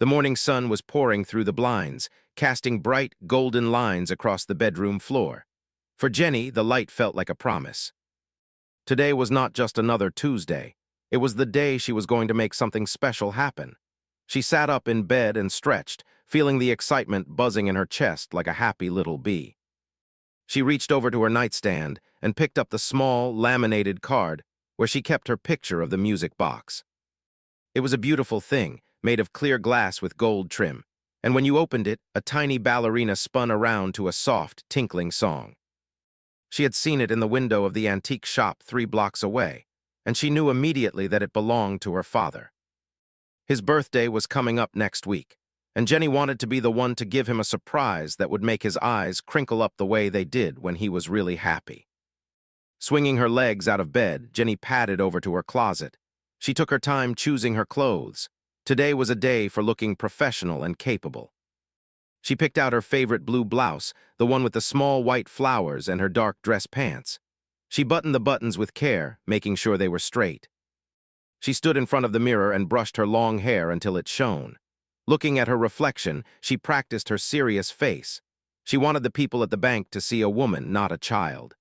The morning sun was pouring through the blinds, casting bright, golden lines across the bedroom floor. For Jenny, the light felt like a promise. Today was not just another Tuesday. It was the day she was going to make something special happen. She sat up in bed and stretched, feeling the excitement buzzing in her chest like a happy little bee. She reached over to her nightstand and picked up the small, laminated card where she kept her picture of the music box. It was a beautiful thing, made of clear glass with gold trim, and when you opened it, a tiny ballerina spun around to a soft, tinkling song. She had seen it in the window of the antique shop 3 blocks away, and she knew immediately that it belonged to her father. His birthday was coming up next week, and Jenny wanted to be the one to give him a surprise that would make his eyes crinkle up the way they did when he was really happy. Swinging her legs out of bed, Jenny padded over to her closet. She took her time choosing her clothes. Today was a day for looking professional and capable. She picked out her favorite blue blouse, the one with the small white flowers, and her dark dress pants. She buttoned the buttons with care, making sure they were straight. She stood in front of the mirror and brushed her long hair until it shone. Looking at her reflection, she practiced her serious face. She wanted the people at the bank to see a woman, not a child.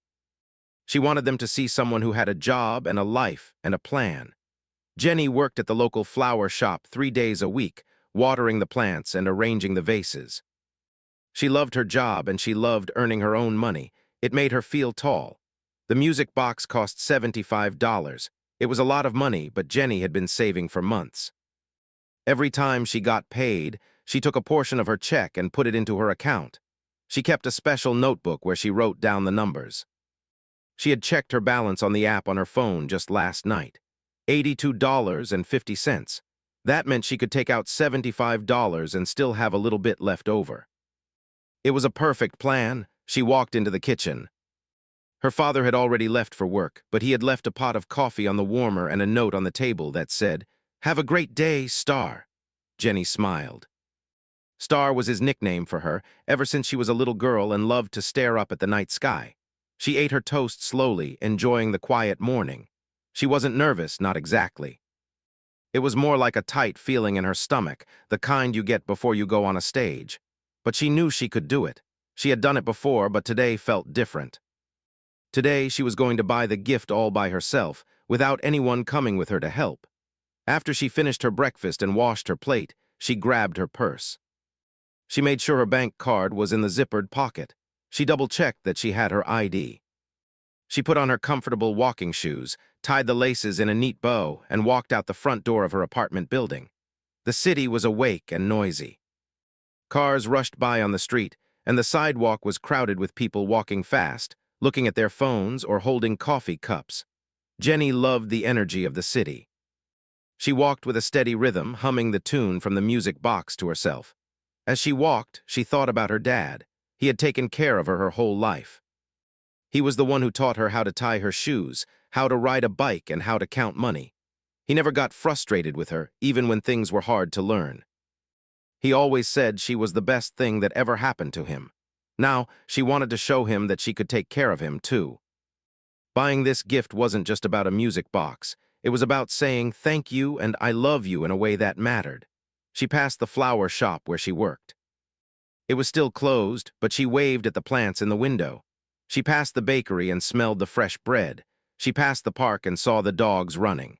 She wanted them to see someone who had a job and a life and a plan. Jenny worked at the local flower shop 3 days a week, watering the plants and arranging the vases. She loved her job and she loved earning her own money. It made her feel tall. The music box cost $75. It was a lot of money, but Jenny had been saving for months. Every time she got paid, she took a portion of her check and put it into her account. She kept a special notebook where she wrote down the numbers. She had checked her balance on the app on her phone just last night. $82.50. That meant she could take out $75 and still have a little bit left over. It was a perfect plan. She walked into the kitchen. Her father had already left for work, but he had left a pot of coffee on the warmer and a note on the table that said, "Have a great day, Star." Jenny smiled. Star was his nickname for her ever since she was a little girl and loved to stare up at the night sky. She ate her toast slowly, enjoying the quiet morning. She wasn't nervous, not exactly. It was more like a tight feeling in her stomach, the kind you get before you go on a stage. But she knew she could do it. She had done it before, but today felt different. Today, she was going to buy the gift all by herself, without anyone coming with her to help. After she finished her breakfast and washed her plate, she grabbed her purse. She made sure her bank card was in the zippered pocket. She double-checked that she had her ID. She put on her comfortable walking shoes, tied the laces in a neat bow, and walked out the front door of her apartment building. The city was awake and noisy. Cars rushed by on the street, and the sidewalk was crowded with people walking fast, looking at their phones or holding coffee cups. Jenny loved the energy of the city. She walked with a steady rhythm, humming the tune from the music box to herself. As she walked, she thought about her dad. He had taken care of her whole life. He was the one who taught her how to tie her shoes, how to ride a bike, and how to count money. He never got frustrated with her, even when things were hard to learn. He always said she was the best thing that ever happened to him. Now, she wanted to show him that she could take care of him, too. Buying this gift wasn't just about a music box. It was about saying thank you and I love you in a way that mattered. She passed the flower shop where she worked. It was still closed, but she waved at the plants in the window. She passed the bakery and smelled the fresh bread. She passed the park and saw the dogs running.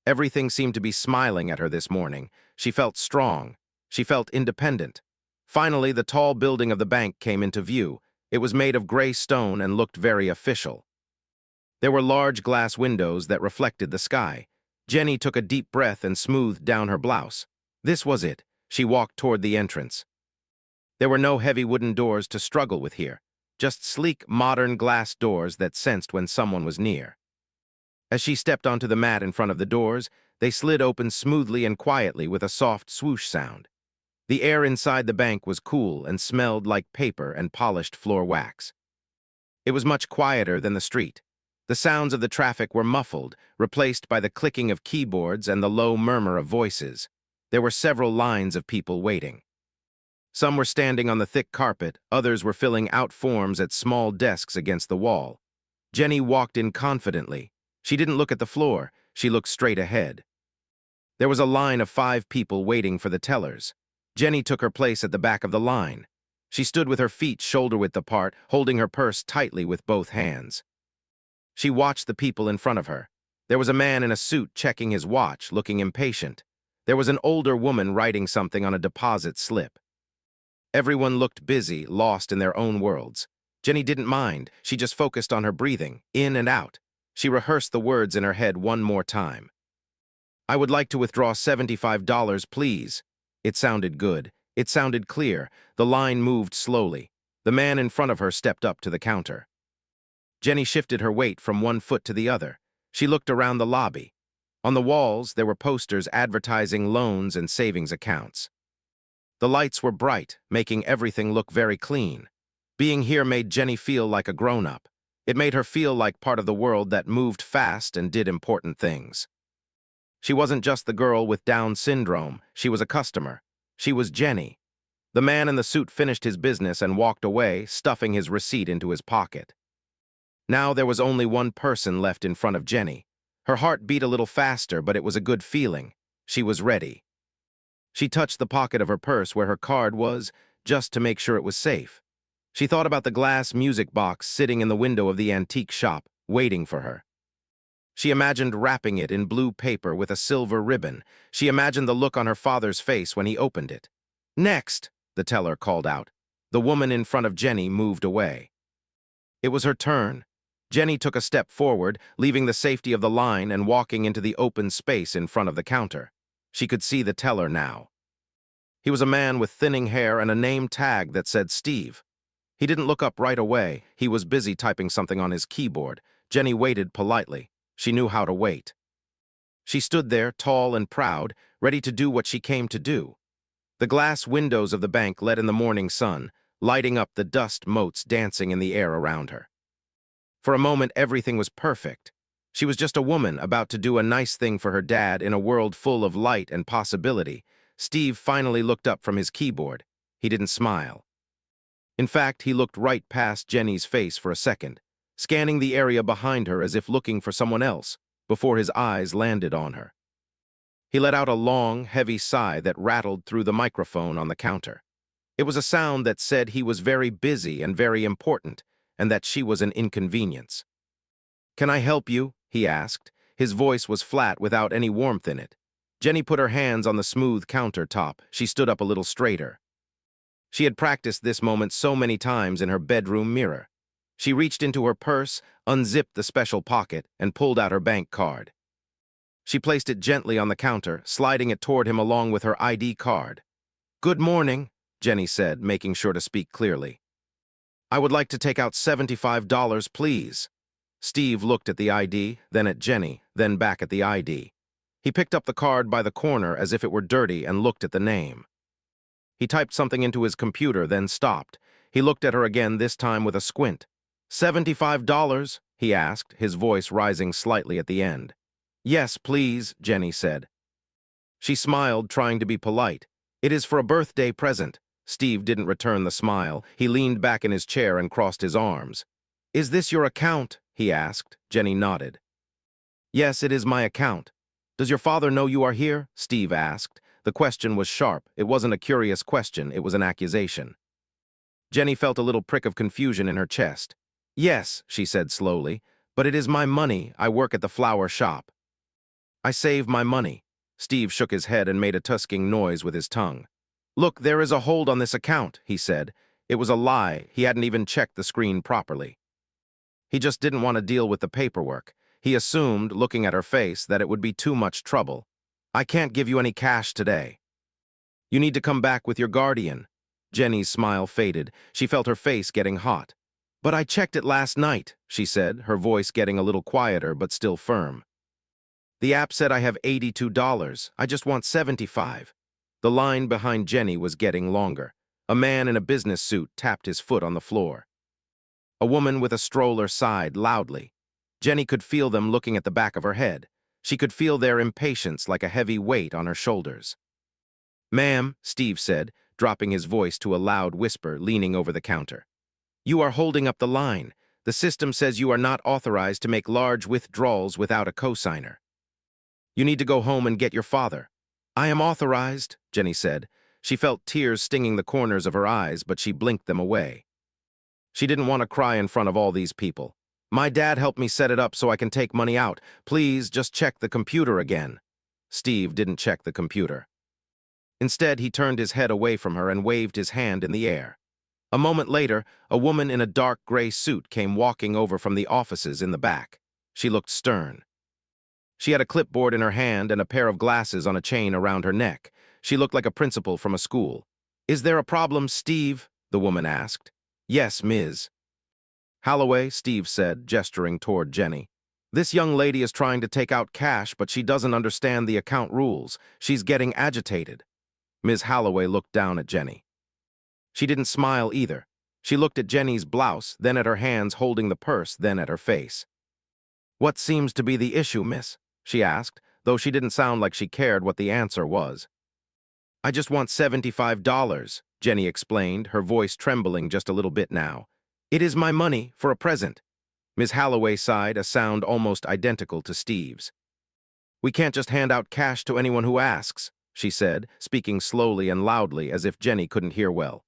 Everything seemed to be smiling at her this morning. She felt strong. She felt independent. Finally, the tall building of the bank came into view. It was made of gray stone and looked very official. There were large glass windows that reflected the sky. Jenny took a deep breath and smoothed down her blouse. This was it. She walked toward the entrance. There were no heavy wooden doors to struggle with here, just sleek, modern glass doors that sensed when someone was near. As she stepped onto the mat in front of the doors, they slid open smoothly and quietly with a soft swoosh sound. The air inside the bank was cool and smelled like paper and polished floor wax. It was much quieter than the street. The sounds of the traffic were muffled, replaced by the clicking of keyboards and the low murmur of voices. There were several lines of people waiting. Some were standing on the thick carpet, others were filling out forms at small desks against the wall. Jenny walked in confidently. She didn't look at the floor, she looked straight ahead. There was a line of 5 people waiting for the tellers. Jenny took her place at the back of the line. She stood with her feet shoulder-width apart, holding her purse tightly with both hands. She watched the people in front of her. There was a man in a suit checking his watch, looking impatient. There was an older woman writing something on a deposit slip. Everyone looked busy, lost in their own worlds. Jenny didn't mind. She just focused on her breathing, in and out. She rehearsed the words in her head one more time. "I would like to withdraw $75, please." It sounded good. It sounded clear. The line moved slowly. The man in front of her stepped up to the counter. Jenny shifted her weight from one foot to the other. She looked around the lobby. On the walls, there were posters advertising loans and savings accounts. The lights were bright, making everything look very clean. Being here made Jenny feel like a grown-up. It made her feel like part of the world that moved fast and did important things. She wasn't just the girl with Down syndrome. She was a customer. She was Jenny. The man in the suit finished his business and walked away, stuffing his receipt into his pocket. Now there was only one person left in front of Jenny. Her heart beat a little faster, but it was a good feeling. She was ready. She touched the pocket of her purse where her card was, just to make sure it was safe. She thought about the glass music box sitting in the window of the antique shop, waiting for her. She imagined wrapping it in blue paper with a silver ribbon. She imagined the look on her father's face when he opened it. "Next," the teller called out. The woman in front of Jenny moved away. It was her turn. Jenny took a step forward, leaving the safety of the line and walking into the open space in front of the counter. She could see the teller now. He was a man with thinning hair and a name tag that said Steve. He didn't look up right away. He was busy typing something on his keyboard. Jenny waited politely. She knew how to wait. She stood there, tall and proud, ready to do what she came to do. The glass windows of the bank let in the morning sun, lighting up the dust motes dancing in the air around her. For a moment, everything was perfect. She was just a woman about to do a nice thing for her dad in a world full of light and possibility. Steve finally looked up from his keyboard. He didn't smile. In fact, he looked right past Jenny's face for a second, scanning the area behind her as if looking for someone else, before his eyes landed on her. He let out a long, heavy sigh that rattled through the microphone on the counter. It was a sound that said he was very busy and very important, and that she was an inconvenience. "Can I help you?" he asked. His voice was flat without any warmth in it. Jenny put her hands on the smooth countertop. She stood up a little straighter. She had practiced this moment so many times in her bedroom mirror. She reached into her purse, unzipped the special pocket, and pulled out her bank card. She placed it gently on the counter, sliding it toward him along with her ID card. "Good morning," Jenny said, making sure to speak clearly. "I would like to take out $75, please." Steve looked at the ID, then at Jenny, then back at the ID. He picked up the card by the corner as if it were dirty and looked at the name. He typed something into his computer, then stopped. He looked at her again, this time with a squint. $75, he asked, his voice rising slightly at the end. "Yes, please," Jenny said. She smiled, trying to be polite. "It is for a birthday present." Steve didn't return the smile. He leaned back in his chair and crossed his arms. "Is this your account?" he asked. Jenny nodded. "Yes, it is my account." "Does your father know you are here?" Steve asked. The question was sharp. It wasn't a curious question, it was an accusation. Jenny felt a little prick of confusion in her chest. "Yes," she said slowly, "but it is my money. I work at the flower shop. I save my money." Steve shook his head and made a tusking noise with his tongue. "Look, there is a hold on this account," he said. It was a lie. He hadn't even checked the screen properly. He just didn't want to deal with the paperwork. He assumed, looking at her face, that it would be too much trouble. "I can't give you any cash today. You need to come back with your guardian." Jenny's smile faded. She felt her face getting hot. "But I checked it last night," she said, her voice getting a little quieter but still firm. "The app said I have $82. I just want $75. The line behind Jenny was getting longer. A man in a business suit tapped his foot on the floor. A woman with a stroller sighed loudly. Jenny could feel them looking at the back of her head. She could feel their impatience like a heavy weight on her shoulders. "Ma'am," Steve said, dropping his voice to a loud whisper, leaning over the counter. "You are holding up the line. The system says you are not authorized to make large withdrawals without a cosigner. You need to go home and get your father." I am authorized, Jenny said. She felt tears stinging the corners of her eyes, but she blinked them away. She didn't want to cry in front of all these people. My dad helped me set it up so I can take money out. Please just check the computer again. Steve didn't check the computer. Instead, he turned his head away from her and waved his hand in the air. A moment later, a woman in a dark gray suit came walking over from the offices in the back. She looked stern. She had a clipboard in her hand and a pair of glasses on a chain around her neck. She looked like a principal from a school. Is there a problem, Steve? The woman asked. Yes, Ms. Holloway, Steve said, gesturing toward Jenny. This young lady is trying to take out cash, but she doesn't understand the account rules. She's getting agitated. Ms. Holloway looked down at Jenny. She didn't smile either. She looked at Jenny's blouse, then at her hands holding the purse, then at her face. What seems to be the issue, miss? She asked, though she didn't sound like she cared what the answer was. I just want $75, Jenny explained, her voice trembling just a little bit now. It is my money for a present. Ms. Holloway sighed, a sound almost identical to Steve's. We can't just hand out cash to anyone who asks, she said, speaking slowly and loudly as if Jenny couldn't hear well.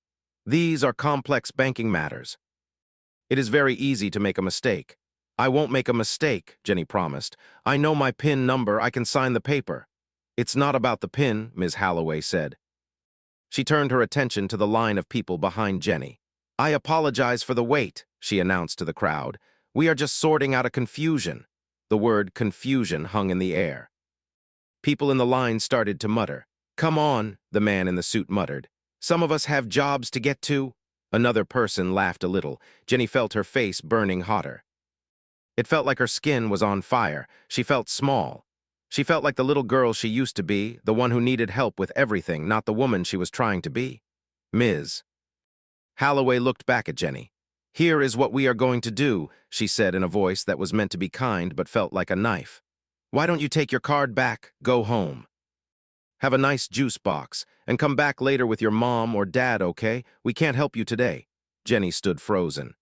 These are complex banking matters. It is very easy to make a mistake. I won't make a mistake, Jenny promised. I know my PIN number, I can sign the paper. It's not about the PIN, Ms. Holloway said. She turned her attention to the line of people behind Jenny. I apologize for the wait, she announced to the crowd. We are just sorting out a confusion. The word confusion hung in the air. People in the line started to mutter. Come on, the man in the suit muttered. Some of us have jobs to get to. Another person laughed a little. Jenny felt her face burning hotter. It felt like her skin was on fire. She felt small. She felt like the little girl she used to be, the one who needed help with everything, not the woman she was trying to be. Ms. Holloway looked back at Jenny. Here is what we are going to do, she said in a voice that was meant to be kind but felt like a knife. Why don't you take your card back, go home? Have a nice juice box, and come back later with your mom or dad, okay? We can't help you today. Jenny stood frozen.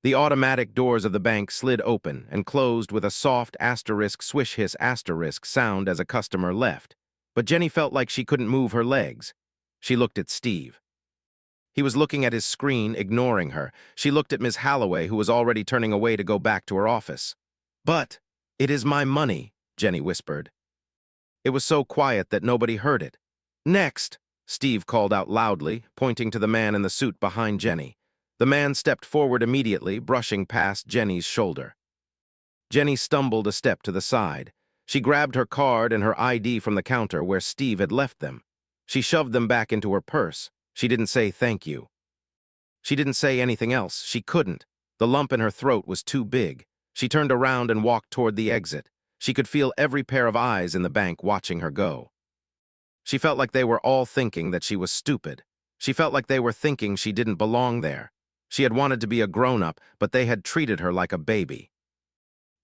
The automatic doors of the bank slid open and closed with a soft asterisk swish hiss asterisk sound as a customer left, but Jenny felt like she couldn't move her legs. She looked at Steve. He was looking at his screen, ignoring her. She looked at Ms. Holloway, who was already turning away to go back to her office. But it is my money, Jenny whispered. It was so quiet that nobody heard it. Next, Steve called out loudly, pointing to the man in the suit behind Jenny. The man stepped forward immediately, brushing past Jenny's shoulder. Jenny stumbled a step to the side. She grabbed her card and her ID from the counter where Steve had left them. She shoved them back into her purse. She didn't say thank you. She didn't say anything else. She couldn't. The lump in her throat was too big. She turned around and walked toward the exit. She could feel every pair of eyes in the bank watching her go. She felt like they were all thinking that she was stupid. She felt like they were thinking she didn't belong there. She had wanted to be a grown-up, but they had treated her like a baby.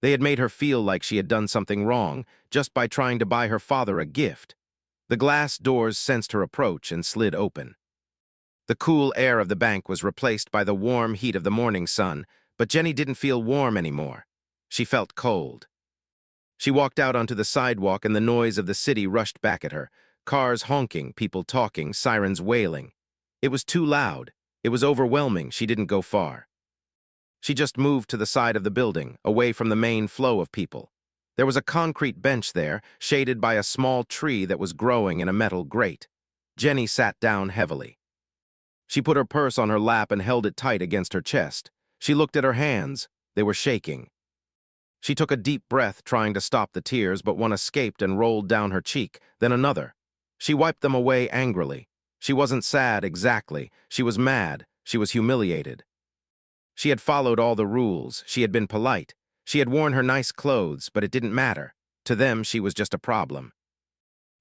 They had made her feel like she had done something wrong just by trying to buy her father a gift. The glass doors sensed her approach and slid open. The cool air of the bank was replaced by the warm heat of the morning sun, but Jenny didn't feel warm anymore. She felt cold. She walked out onto the sidewalk and the noise of the city rushed back at her. Cars honking, people talking, sirens wailing. It was too loud. It was overwhelming. She didn't go far. She just moved to the side of the building, away from the main flow of people. There was a concrete bench there, shaded by a small tree that was growing in a metal grate. Jenny sat down heavily. She put her purse on her lap and held it tight against her chest. She looked at her hands. They were shaking. She took a deep breath, trying to stop the tears, but one escaped and rolled down her cheek, then another. She wiped them away angrily. She wasn't sad exactly. She was mad. She was humiliated. She had followed all the rules. She had been polite. She had worn her nice clothes, but it didn't matter. To them, she was just a problem.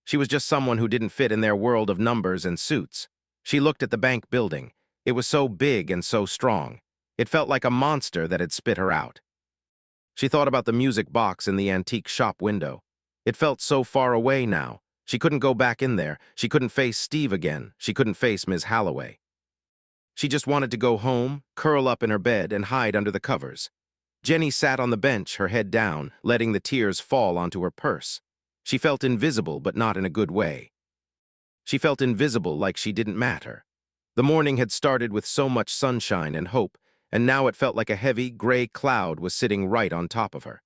She was just someone who didn't fit in their world of numbers and suits. She looked at the bank building. It was so big and so strong. It felt like a monster that had spit her out. She thought about the music box in the antique shop window. It felt so far away now. She couldn't go back in there. She couldn't face Steve again. She couldn't face Ms. Holloway. She just wanted to go home, curl up in her bed, and hide under the covers. Jenny sat on the bench, her head down, letting the tears fall onto her purse. She felt invisible, but not in a good way. She felt invisible, like she didn't matter. The morning had started with so much sunshine and hope, and now it felt like a heavy, gray cloud was sitting right on top of her.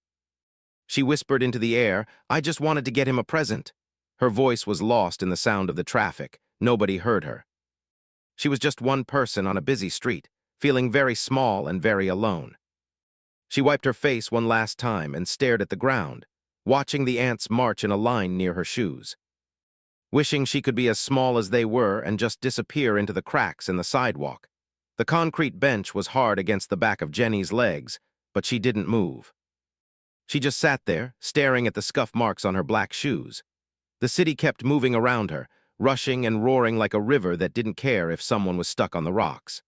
She whispered into the air, "I just wanted to get him a present." Her voice was lost in the sound of the traffic. Nobody heard her. She was just one person on a busy street, feeling very small and very alone. She wiped her face one last time and stared at the ground, watching the ants march in a line near her shoes. Wishing she could be as small as they were and just disappear into the cracks in the sidewalk. The concrete bench was hard against the back of Jenny's legs, but she didn't move. She just sat there, staring at the scuff marks on her black shoes. The city kept moving around her, rushing and roaring like a river that didn't care if someone was stuck on the rocks.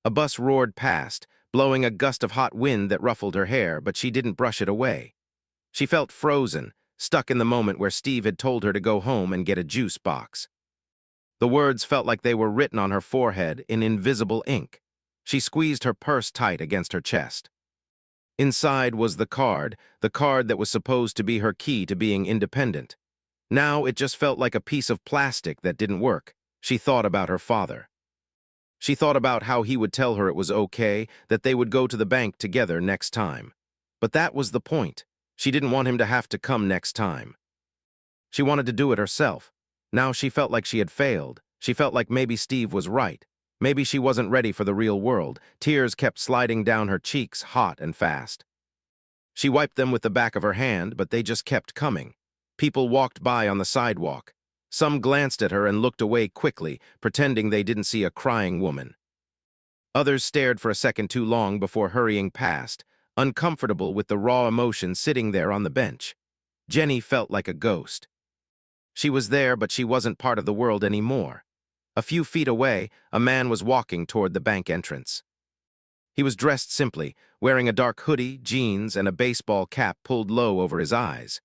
A bus roared past, blowing a gust of hot wind that ruffled her hair, but she didn't brush it away. She felt frozen, stuck in the moment where Steve had told her to go home and get a juice box. The words felt like they were written on her forehead in invisible ink. She squeezed her purse tight against her chest. Inside was the card that was supposed to be her key to being independent. Now it just felt like a piece of plastic that didn't work. She thought about her father. She thought about how he would tell her it was okay, that they would go to the bank together next time. But that was the point. She didn't want him to have to come next time. She wanted to do it herself. Now she felt like she had failed. She felt like maybe Steve was right. Maybe she wasn't ready for the real world. Tears kept sliding down her cheeks, hot and fast. She wiped them with the back of her hand, but they just kept coming. People walked by on the sidewalk. Some glanced at her and looked away quickly, pretending they didn't see a crying woman. Others stared for a second too long before hurrying past, uncomfortable with the raw emotion sitting there on the bench. Jenny felt like a ghost. She was there, but she wasn't part of the world anymore. A few feet away, a man was walking toward the bank entrance. He was dressed simply, wearing a dark hoodie, jeans, and a baseball cap pulled low over his eyes.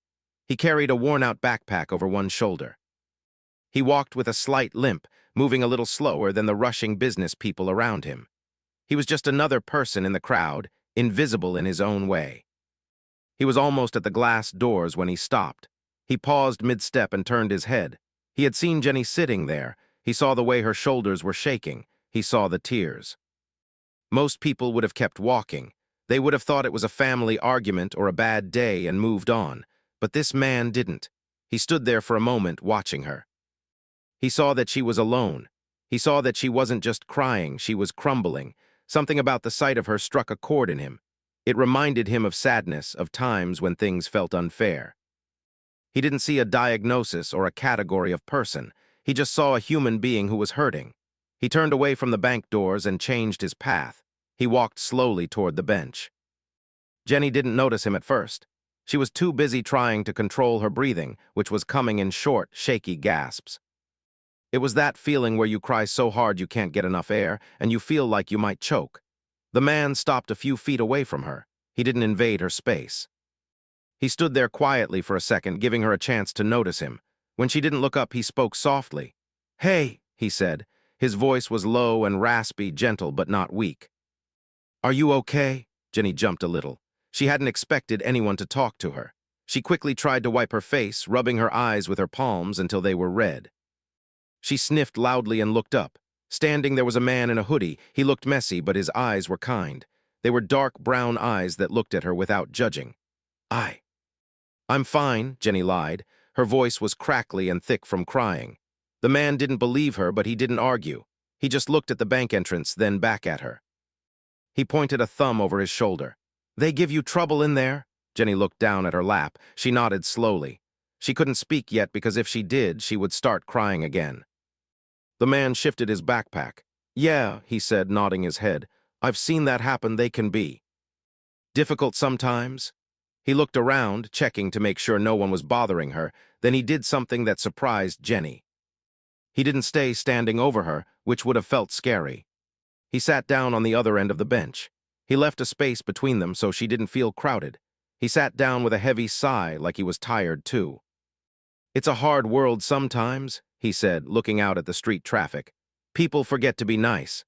He carried a worn-out backpack over one shoulder. He walked with a slight limp, moving a little slower than the rushing business people around him. He was just another person in the crowd, invisible in his own way. He was almost at the glass doors when he stopped. He paused mid-step and turned his head. He had seen Jenny sitting there. He saw the way her shoulders were shaking. He saw the tears. Most people would have kept walking. They would have thought it was a family argument or a bad day and moved on. But this man didn't. He stood there for a moment, watching her. He saw that she was alone. He saw that she wasn't just crying, she was crumbling. Something about the sight of her struck a chord in him. It reminded him of sadness, of times when things felt unfair. He didn't see a diagnosis or a category of person. He just saw a human being who was hurting. He turned away from the bank doors and changed his path. He walked slowly toward the bench. Jenny didn't notice him at first. She was too busy trying to control her breathing, which was coming in short, shaky gasps. It was that feeling where you cry so hard you can't get enough air, and you feel like you might choke. The man stopped a few feet away from her. He didn't invade her space. He stood there quietly for a second, giving her a chance to notice him. When she didn't look up, he spoke softly. "Hey," he said. His voice was low and raspy, gentle but not weak. "Are you okay?" Jenny jumped a little. She hadn't expected anyone to talk to her. She quickly tried to wipe her face, rubbing her eyes with her palms until they were red. She sniffed loudly and looked up. Standing there was a man in a hoodie. He looked messy, but his eyes were kind. They were dark brown eyes that looked at her without judging. "I'm fine," Jenny lied. Her voice was crackly and thick from crying. The man didn't believe her, but he didn't argue. He just looked at the bank entrance, then back at her. He pointed a thumb over his shoulder. "They give you trouble in there?" Jenny looked down at her lap. She nodded slowly. She couldn't speak yet because if she did, she would start crying again. The man shifted his backpack. "Yeah," he said, nodding his head. "I've seen that happen. They can be difficult sometimes." He looked around, checking to make sure no one was bothering her. Then he did something that surprised Jenny. He didn't stay standing over her, which would have felt scary. He sat down on the other end of the bench. He left a space between them so she didn't feel crowded. He sat down with a heavy sigh, like he was tired too. "It's a hard world sometimes," he said, looking out at the street traffic. "People forget to be nice.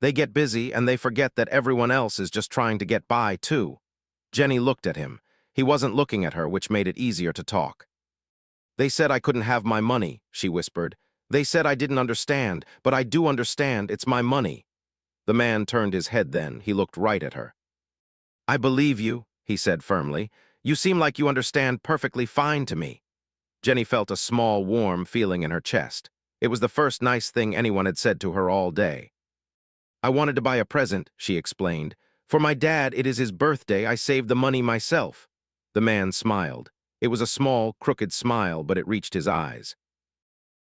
They get busy and they forget that everyone else is just trying to get by too." Jenny looked at him. He wasn't looking at her, which made it easier to talk. "They said I couldn't have my money," she whispered. "They said I didn't understand, but I do understand. It's my money." The man turned his head then. He looked right at her. "I believe you," he said firmly. "You seem like you understand perfectly fine to me." Jenny felt a small, warm feeling in her chest. It was the first nice thing anyone had said to her all day. "I wanted to buy a present," she explained. "For my dad, it is his birthday. I saved the money myself." The man smiled. It was a small, crooked smile, but it reached his eyes.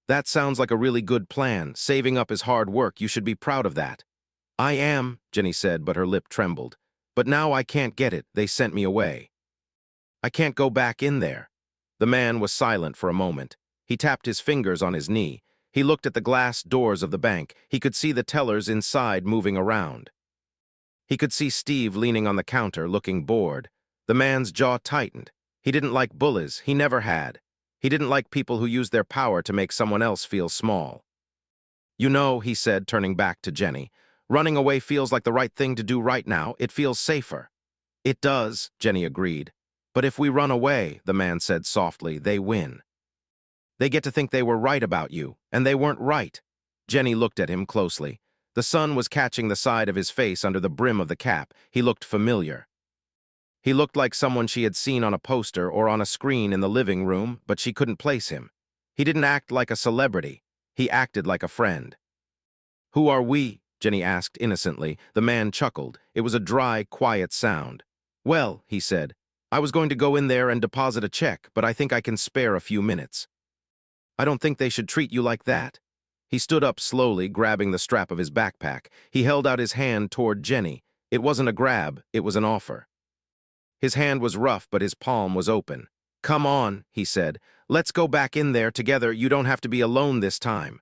"That sounds like a really good plan. Saving up is hard work. You should be proud of that." "I am," Jenny said, but her lip trembled. "But now I can't get it. They sent me away. I can't go back in there." The man was silent for a moment. He tapped his fingers on his knee. He looked at the glass doors of the bank. He could see the tellers inside moving around. He could see Steve leaning on the counter, looking bored. The man's jaw tightened. He didn't like bullies. He never had. He didn't like people who used their power to make someone else feel small. "You know," he said, turning back to Jenny, "running away feels like the right thing to do right now. It feels safer." "It does," Jenny agreed. "But if we run away," the man said softly, "they win. They get to think they were right about you, and they weren't right." Jenny looked at him closely. The sun was catching the side of his face under the brim of the cap. He looked familiar. He looked like someone she had seen on a poster or on a screen in the living room, but she couldn't place him. He didn't act like a celebrity. He acted like a friend. "Who are we?" Jenny asked innocently. The man chuckled. It was a dry, quiet sound. "Well," he said, "I was going to go in there and deposit a check, but I think I can spare a few minutes." "I don't think they should treat you like that." He stood up slowly, grabbing the strap of his backpack. He held out his hand toward Jenny. It wasn't a grab, it was an offer. His hand was rough, but his palm was open. "Come on," he said. "Let's go back in there together. You don't have to be alone this time."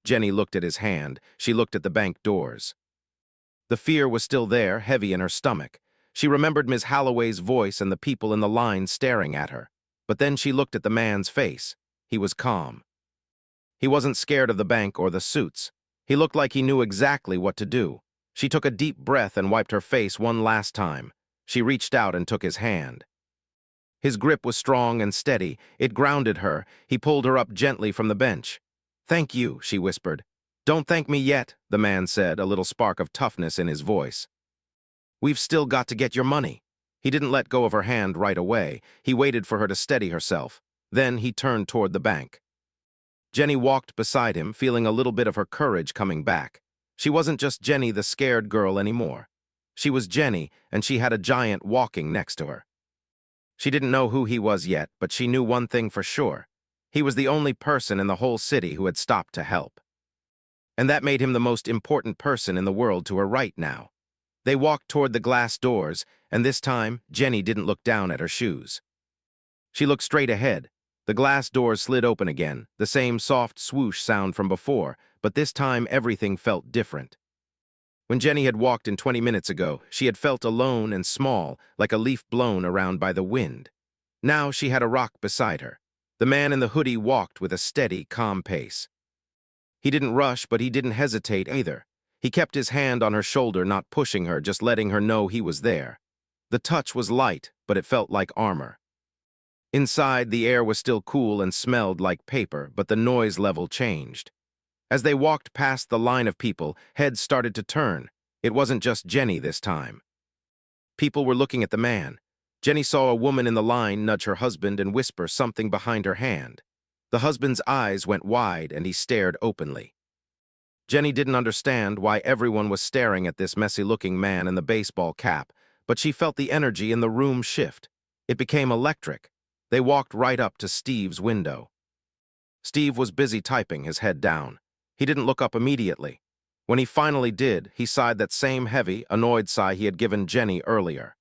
Jenny looked at his hand. She looked at the bank doors. The fear was still there, heavy in her stomach. She remembered Miss Holloway's voice and the people in the line staring at her. But then she looked at the man's face. He was calm. He wasn't scared of the bank or the suits. He looked like he knew exactly what to do. She took a deep breath and wiped her face one last time. She reached out and took his hand. His grip was strong and steady. It grounded her. He pulled her up gently from the bench. "Thank you," she whispered. "Don't thank me yet," the man said, a little spark of toughness in his voice. "We've still got to get your money." He didn't let go of her hand right away. He waited for her to steady herself. Then he turned toward the bank. Jenny walked beside him, feeling a little bit of her courage coming back. She wasn't just Jenny, the scared girl, anymore. She was Jenny, and she had a giant walking next to her. She didn't know who he was yet, but she knew one thing for sure. He was the only person in the whole city who had stopped to help. And that made him the most important person in the world to her right now. They walked toward the glass doors, and this time, Jenny didn't look down at her shoes. She looked straight ahead. The glass doors slid open again, the same soft swoosh sound from before, but this time everything felt different. When Jenny had walked in 20 minutes ago, she had felt alone and small, like a leaf blown around by the wind. Now she had a rock beside her. The man in the hoodie walked with a steady, calm pace. He didn't rush, but he didn't hesitate either. He kept his hand on her shoulder, not pushing her, just letting her know he was there. The touch was light, but it felt like armor. Inside, the air was still cool and smelled like paper, but the noise level changed. As they walked past the line of people, heads started to turn. It wasn't just Jenny this time. People were looking at the man. Jenny saw a woman in the line nudge her husband and whisper something behind her hand. The husband's eyes went wide and he stared openly. Jenny didn't understand why everyone was staring at this messy-looking man in the baseball cap, but she felt the energy in the room shift. It became electric. They walked right up to Steve's window. Steve was busy typing, his head down. He didn't look up immediately. When he finally did, he sighed that same heavy, annoyed sigh he had given Jenny earlier.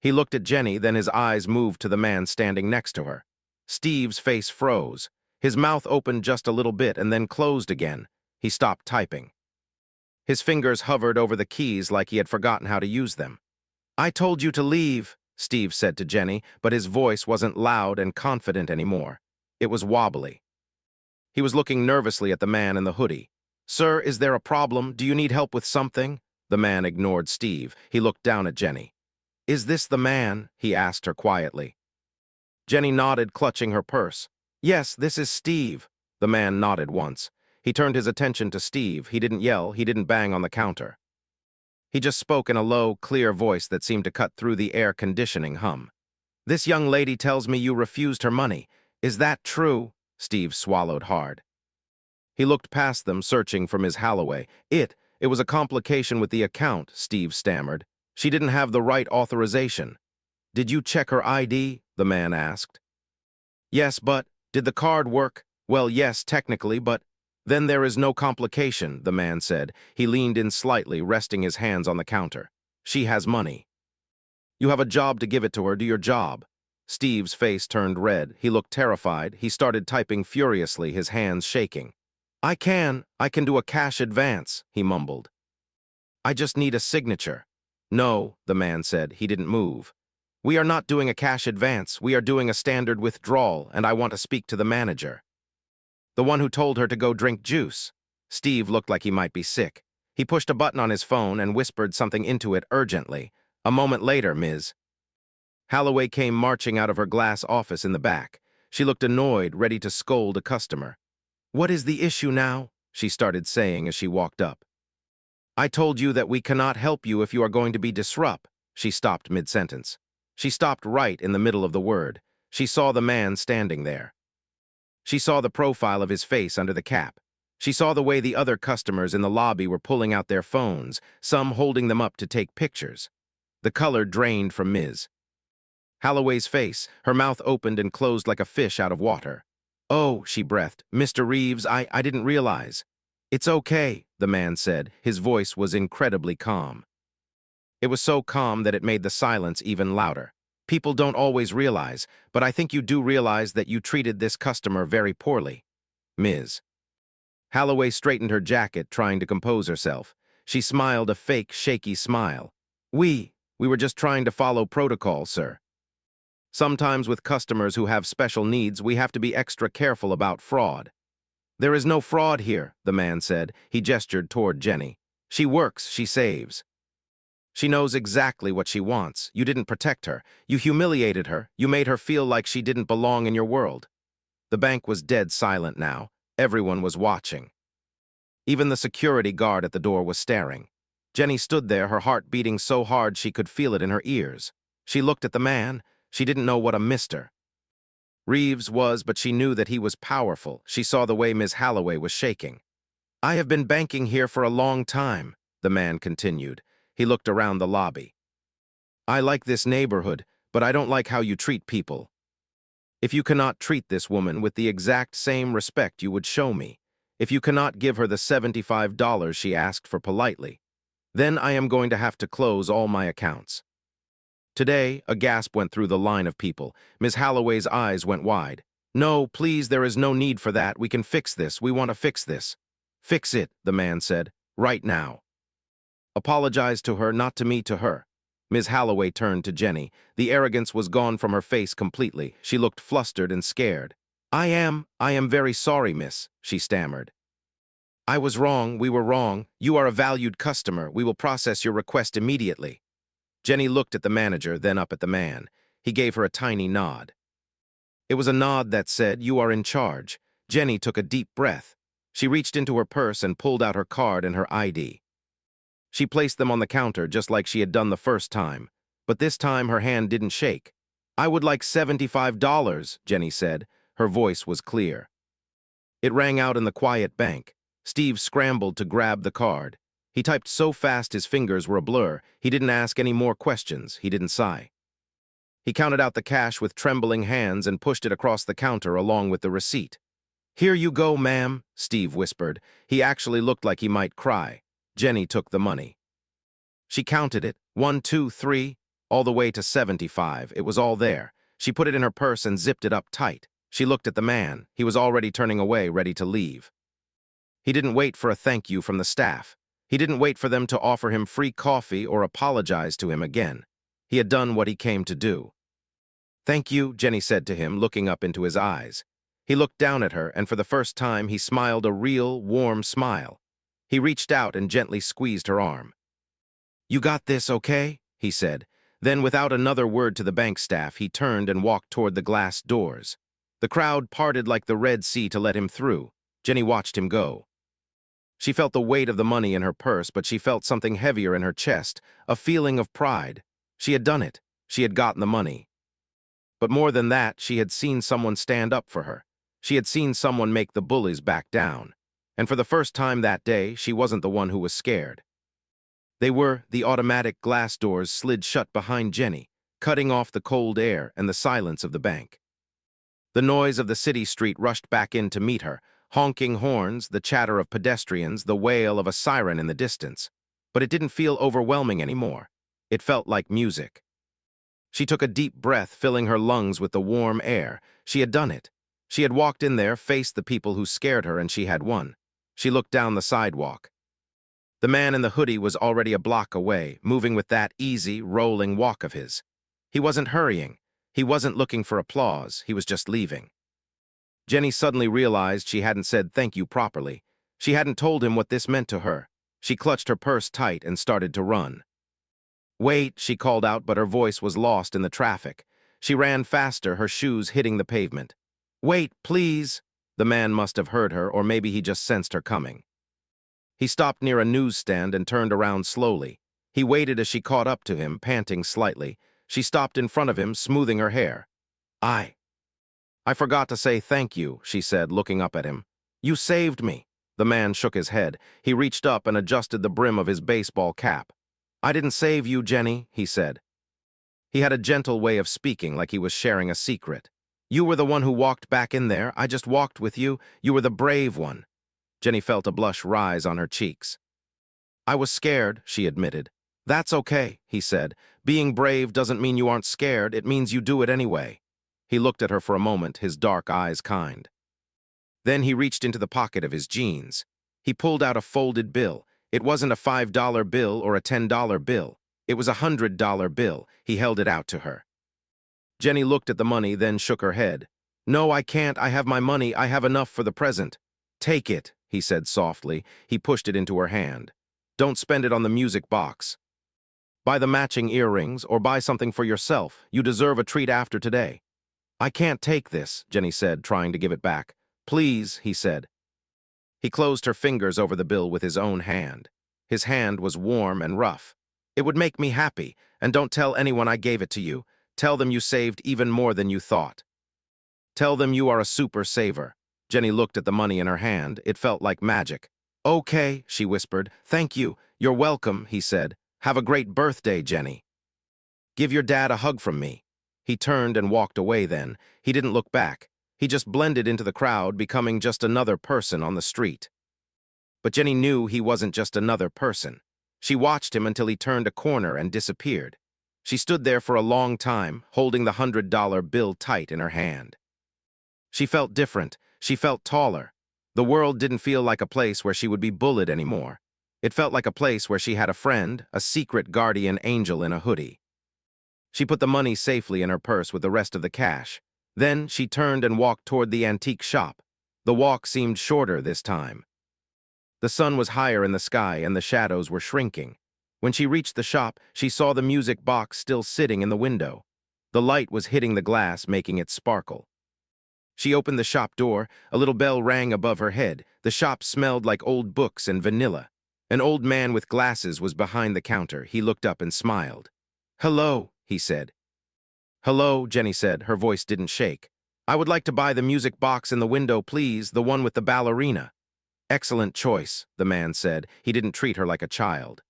He looked at Jenny, then his eyes moved to the man standing next to her. Steve's face froze. His mouth opened just a little bit and then closed again. He stopped typing. His fingers hovered over the keys like he had forgotten how to use them. "I told you to leave," Steve said to Jenny, but his voice wasn't loud and confident anymore. It was wobbly. He was looking nervously at the man in the hoodie. "Sir, is there a problem? Do you need help with something?" The man ignored Steve. He looked down at Jenny. "Is this the man?" he asked her quietly. Jenny nodded, clutching her purse. "Yes, this is Steve." The man nodded once. He turned his attention to Steve. He didn't yell, he didn't bang on the counter. He just spoke in a low, clear voice that seemed to cut through the air conditioning hum. "This young lady tells me you refused her money. Is that true?" Steve swallowed hard. He looked past them, searching for Ms. Holloway. It was a complication with the account," Steve stammered. "She didn't have the right authorization." "Did you check her ID?" the man asked. "Yes, but did the card work?" "Well, yes, technically, but then there is no complication," the man said. He leaned in slightly, resting his hands on the counter. "She has money. You have a job to give it to her. Do your job." Steve's face turned red. He looked terrified. He started typing furiously, his hands shaking. I can do a cash advance," he mumbled. "I just need a signature." "No," the man said. He didn't move. "We are not doing a cash advance. We are doing a standard withdrawal, and I want to speak to the manager." "The one who told her to go drink juice." Steve looked like he might be sick. He pushed a button on his phone and whispered something into it urgently. A moment later, Ms. Holloway came marching out of her glass office in the back. She looked annoyed, ready to scold a customer. "What is the issue now?" she started saying as she walked up. "I told you that we cannot help you if you are going to be disrupt." She stopped mid-sentence. She stopped right in the middle of the word. She saw the man standing there. She saw the profile of his face under the cap. She saw the way the other customers in the lobby were pulling out their phones, some holding them up to take pictures. The color drained from Ms. Holloway's face. Her mouth opened and closed like a fish out of water. "Oh," she breathed. "Mr. Reeves, I didn't realize." "It's okay," the man said. His voice was incredibly calm. It was so calm that it made the silence even louder. "People don't always realize, but I think you do realize that you treated this customer very poorly." Ms. Holloway straightened her jacket, trying to compose herself. She smiled a fake, shaky smile. We were just trying to follow protocol, sir. Sometimes with customers who have special needs, we have to be extra careful about fraud." "There is no fraud here," the man said. He gestured toward Jenny. "She works, she saves. She knows exactly what she wants. You didn't protect her. You humiliated her. You made her feel like she didn't belong in your world." The bank was dead silent now. Everyone was watching. Even the security guard at the door was staring. Jenny stood there, her heart beating so hard she could feel it in her ears. She looked at the man. She didn't know what a Mr. Reeves was, but she knew that he was powerful. She saw the way Ms. Holloway was shaking. "I have been banking here for a long time," the man continued. He looked around the lobby. "I like this neighborhood, but I don't like how you treat people. If you cannot treat this woman with the exact same respect you would show me, if you cannot give her the $75 she asked for politely, then I am going to have to close all my accounts." Today, a gasp went through the line of people. Ms. Holloway's eyes went wide. "No, please, there is no need for that. We can fix this. We want to fix this." "Fix it," the man said. "Right now. Apologize to her, not to me, to her." Ms. Holloway turned to Jenny. The arrogance was gone from her face completely. She looked flustered and scared. I am very sorry, miss," she stammered. "I was wrong. We were wrong. You are a valued customer. We will process your request immediately." Jenny looked at the manager, then up at the man. He gave her a tiny nod. It was a nod that said, "You are in charge." Jenny took a deep breath. She reached into her purse and pulled out her card and her ID. She placed them on the counter just like she had done the first time, but this time her hand didn't shake. "I would like $75, Jenny said. Her voice was clear. It rang out in the quiet bank. Steve scrambled to grab the card. He typed so fast his fingers were a blur. He didn't ask any more questions. He didn't sigh. He counted out the cash with trembling hands and pushed it across the counter along with the receipt. "Here you go, ma'am," Steve whispered. He actually looked like he might cry. Jenny took the money. She counted it, 1, 2, 3, all the way to 75. It was all there. She put it in her purse and zipped it up tight. She looked at the man. He was already turning away, ready to leave. He didn't wait for a thank you from the staff. He didn't wait for them to offer him free coffee or apologize to him again. He had done what he came to do. "Thank you," Jenny said to him, looking up into his eyes. He looked down at her, and for the first time he smiled a real, warm smile. He reached out and gently squeezed her arm. "You got this, okay?" he said. Then, without another word to the bank staff, he turned and walked toward the glass doors. The crowd parted like the Red Sea to let him through. Jenny watched him go. She felt the weight of the money in her purse, but she felt something heavier in her chest, a feeling of pride. She had done it. She had gotten the money. But more than that, she had seen someone stand up for her. She had seen someone make the bullies back down. And for the first time that day, she wasn't the one who was scared. The automatic glass doors slid shut behind Jenny, cutting off the cold air and the silence of the bank. The noise of the city street rushed back in to meet her, honking horns, the chatter of pedestrians, the wail of a siren in the distance. But it didn't feel overwhelming anymore. It felt like music. She took a deep breath, filling her lungs with the warm air. She had done it. She had walked in there, faced the people who scared her, and she had won. She looked down the sidewalk. The man in the hoodie was already a block away, moving with that easy, rolling walk of his. He wasn't hurrying. He wasn't looking for applause. He was just leaving. Jenny suddenly realized she hadn't said thank you properly. She hadn't told him what this meant to her. She clutched her purse tight and started to run. "Wait," she called out, but her voice was lost in the traffic. She ran faster, her shoes hitting the pavement. "Wait, please." The man must have heard her, or maybe he just sensed her coming. He stopped near a newsstand and turned around slowly. He waited as she caught up to him, panting slightly. She stopped in front of him, smoothing her hair. I forgot to say thank you," she said, looking up at him. "You saved me." The man shook his head. He reached up and adjusted the brim of his baseball cap. "I didn't save you, Jenny," he said. He had a gentle way of speaking, like he was sharing a secret. "You were the one who walked back in there. I just walked with you. You were the brave one." Jenny felt a blush rise on her cheeks. "I was scared," she admitted. "That's okay," he said. "Being brave doesn't mean you aren't scared. It means you do it anyway." He looked at her for a moment, his dark eyes kind. Then he reached into the pocket of his jeans. He pulled out a folded bill. It wasn't a $5 bill or a $10 bill. It was a $100 bill. He held it out to her. Jenny looked at the money, then shook her head. "No, I can't. I have my money. I have enough for the present." "Take it," he said softly. He pushed it into her hand. "Don't spend it on the music box. Buy the matching earrings or buy something for yourself. You deserve a treat after today." "I can't take this," Jenny said, trying to give it back. "Please," he said. He closed her fingers over the bill with his own hand. His hand was warm and rough. "It would make me happy, and don't tell anyone I gave it to you. Tell them you saved even more than you thought. Tell them you are a super saver." Jenny looked at the money in her hand. It felt like magic. "Okay," she whispered. "Thank you. You're welcome," he said. "Have a great birthday, Jenny. Give your dad a hug from me." He turned and walked away then. He didn't look back. He just blended into the crowd, becoming just another person on the street. But Jenny knew he wasn't just another person. She watched him until he turned a corner and disappeared. She stood there for a long time, holding the $100 bill tight in her hand. She felt different. She felt taller. The world didn't feel like a place where she would be bullied anymore. It felt like a place where she had a friend, a secret guardian angel in a hoodie. She put the money safely in her purse with the rest of the cash. Then she turned and walked toward the antique shop. The walk seemed shorter this time. The sun was higher in the sky and the shadows were shrinking. When she reached the shop, she saw the music box still sitting in the window. The light was hitting the glass, making it sparkle. She opened the shop door. A little bell rang above her head. The shop smelled like old books and vanilla. An old man with glasses was behind the counter. He looked up and smiled. "Hello," he said. "Hello," Jenny said. Her voice didn't shake. "I would like to buy the music box in the window, please, the one with the ballerina." "Excellent choice," the man said. He didn't treat her like a child.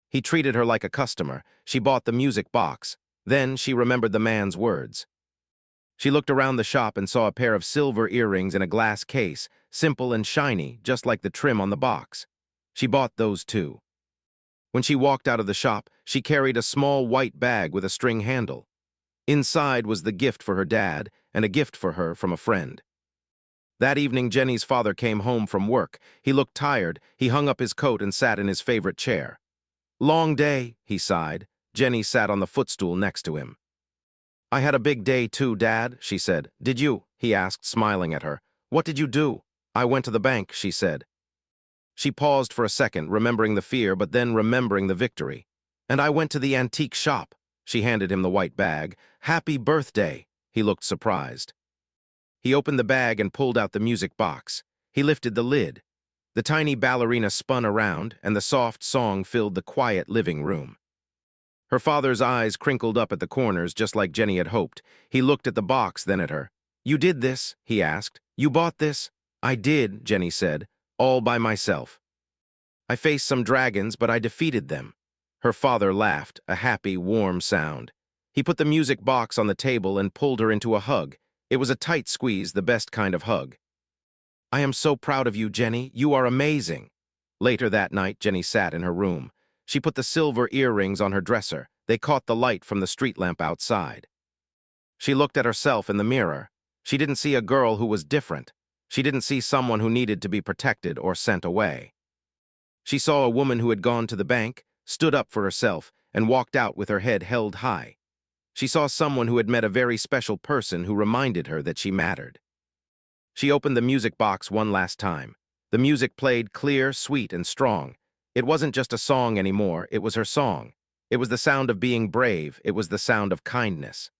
He treated her like a customer. She bought the music box. Then she remembered the man's words. She looked around the shop and saw a pair of silver earrings in a glass case, simple and shiny, just like the trim on the box. She bought those too. When she walked out of the shop, she carried a small white bag with a string handle. Inside was the gift for her dad, and a gift for her from a friend. That evening, Jenny's father came home from work. He looked tired. He hung up his coat and sat in his favorite chair. "Long day," he sighed. Jenny sat on the footstool next to him. "I had a big day too, Dad," she said. "Did you?" he asked, smiling at her. "What did you do?" "I went to the bank," she said. She paused for a second, remembering the fear, but then remembering the victory. "And I went to the antique shop." She handed him the white bag. "Happy birthday!" He looked surprised. He opened the bag and pulled out the music box. He lifted the lid. The tiny ballerina spun around, and the soft song filled the quiet living room. Her father's eyes crinkled up at the corners, just like Jenny had hoped. He looked at the box, then at her. "You did this?" he asked. "You bought this?" "I did," Jenny said, "all by myself. I faced some dragons, but I defeated them." Her father laughed, a happy, warm sound. He put the music box on the table and pulled her into a hug. It was a tight squeeze, the best kind of hug. "I am so proud of you, Jenny. You are amazing." Later that night, Jenny sat in her room. She put the silver earrings on her dresser. They caught the light from the street lamp outside. She looked at herself in the mirror. She didn't see a girl who was different. She didn't see someone who needed to be protected or sent away. She saw a woman who had gone to the bank, stood up for herself, and walked out with her head held high. She saw someone who had met a very special person who reminded her that she mattered. She opened the music box one last time. The music played clear, sweet, and strong. It wasn't just a song anymore, it was her song. It was the sound of being brave, it was the sound of kindness.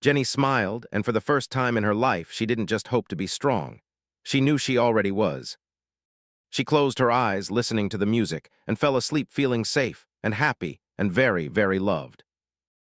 Jenny smiled, and for the first time in her life, she didn't just hope to be strong. She knew she already was. She closed her eyes, listening to the music, and fell asleep feeling safe and happy and very, very loved.